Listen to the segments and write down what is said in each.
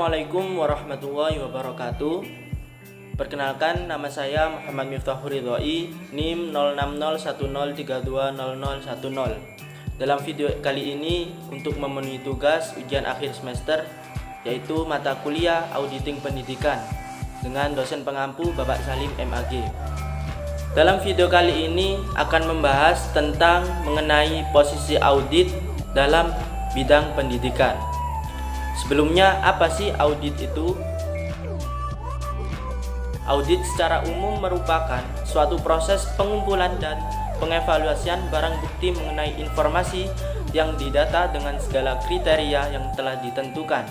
Assalamualaikum warahmatullahi wabarakatuh. Perkenalkan, nama saya Muhammad Miftahur Ridhoi, NIM 060103200010. Dalam video kali ini untuk memenuhi tugas ujian akhir semester, yaitu mata kuliah Auditing Pendidikan dengan dosen pengampu Bapak Salim MAG. Dalam video kali ini akan membahas tentang mengenai posisi audit dalam bidang pendidikan. Sebelumnya, apa sih audit itu? Audit secara umum merupakan suatu proses pengumpulan dan pengevaluasian barang bukti mengenai informasi yang didata dengan segala kriteria yang telah ditentukan.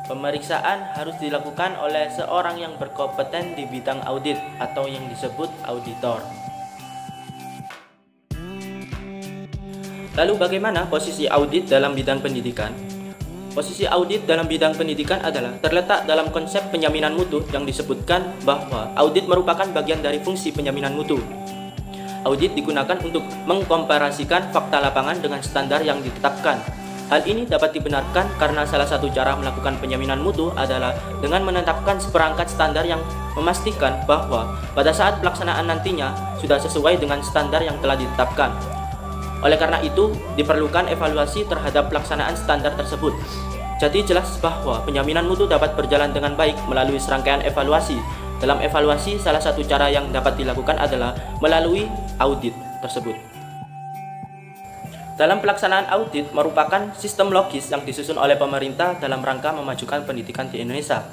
Pemeriksaan harus dilakukan oleh seorang yang berkompeten di bidang audit atau yang disebut auditor. Lalu bagaimana posisi audit dalam bidang pendidikan? Posisi audit dalam bidang pendidikan adalah terletak dalam konsep penjaminan mutu yang disebutkan bahwa audit merupakan bagian dari fungsi penjaminan mutu. Audit digunakan untuk mengkomparasikan fakta lapangan dengan standar yang ditetapkan. Hal ini dapat dibenarkan karena salah satu cara melakukan penjaminan mutu adalah dengan menetapkan seperangkat standar yang memastikan bahwa pada saat pelaksanaan nantinya sudah sesuai dengan standar yang telah ditetapkan. Oleh karena itu, diperlukan evaluasi terhadap pelaksanaan standar tersebut. Jadi jelas bahwa penjaminan mutu dapat berjalan dengan baik melalui serangkaian evaluasi. Dalam evaluasi, salah satu cara yang dapat dilakukan adalah melalui audit tersebut. Dalam pelaksanaan audit merupakan sistem logis yang disusun oleh pemerintah dalam rangka memajukan pendidikan di Indonesia.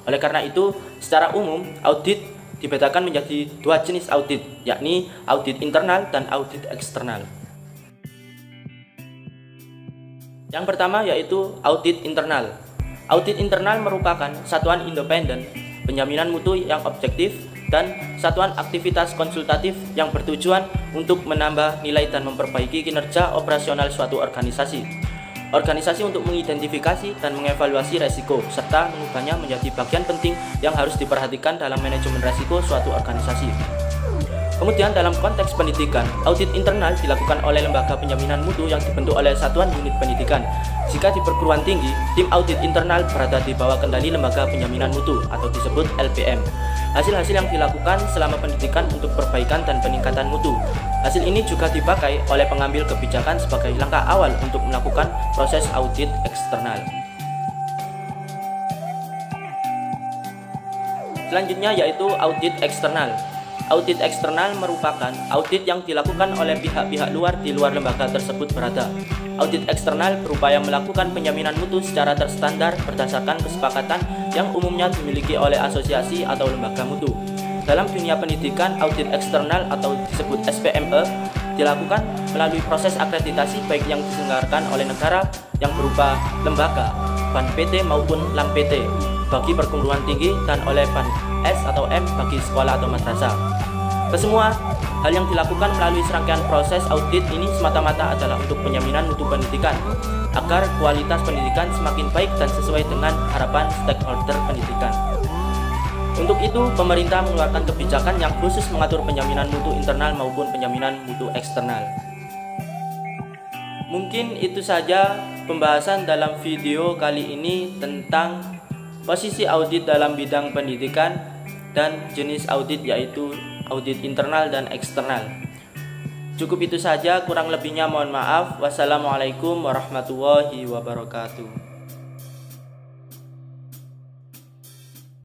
Oleh karena itu, secara umum, audit dibedakan menjadi dua jenis audit, yakni audit internal dan audit eksternal. Yang pertama yaitu audit internal. Audit internal merupakan satuan independen, penjaminan mutu yang objektif, dan satuan aktivitas konsultatif yang bertujuan untuk menambah nilai dan memperbaiki kinerja operasional suatu organisasi. Organisasi untuk mengidentifikasi dan mengevaluasi resiko, serta mengubahnya menjadi bagian penting yang harus diperhatikan dalam manajemen resiko suatu organisasi. Kemudian dalam konteks pendidikan, audit internal dilakukan oleh lembaga penjaminan mutu yang dibentuk oleh satuan unit pendidikan. Jika di perguruan tinggi, tim audit internal berada di bawah kendali lembaga penjaminan mutu atau disebut LPM. Hasil-hasil yang dilakukan selama pendidikan untuk perbaikan dan peningkatan mutu. Hasil ini juga dipakai oleh pengambil kebijakan sebagai langkah awal untuk melakukan proses audit eksternal. Selanjutnya yaitu audit eksternal. Audit eksternal merupakan audit yang dilakukan oleh pihak-pihak luar di luar lembaga tersebut berada. Audit eksternal berupaya melakukan penjaminan mutu secara terstandar berdasarkan kesepakatan yang umumnya dimiliki oleh asosiasi atau lembaga mutu. Dalam dunia pendidikan, audit eksternal atau disebut SPME dilakukan melalui proses akreditasi baik yang diselenggarakan oleh negara yang berupa lembaga, BAN PT maupun LAM PT bagi perguruan tinggi dan oleh BAN S atau M bagi sekolah atau madrasah. Kesemua hal yang dilakukan melalui serangkaian proses audit ini semata-mata adalah untuk penjaminan mutu pendidikan agar kualitas pendidikan semakin baik dan sesuai dengan harapan stakeholder pendidikan. Untuk itu, pemerintah mengeluarkan kebijakan yang khusus mengatur penjaminan mutu internal maupun penjaminan mutu eksternal. Mungkin itu saja pembahasan dalam video kali ini tentang posisi audit dalam bidang pendidikan dan jenis audit yaitu audit internal dan eksternal. Cukup itu saja, kurang lebihnya mohon maaf. Wassalamualaikum warahmatullahi wabarakatuh.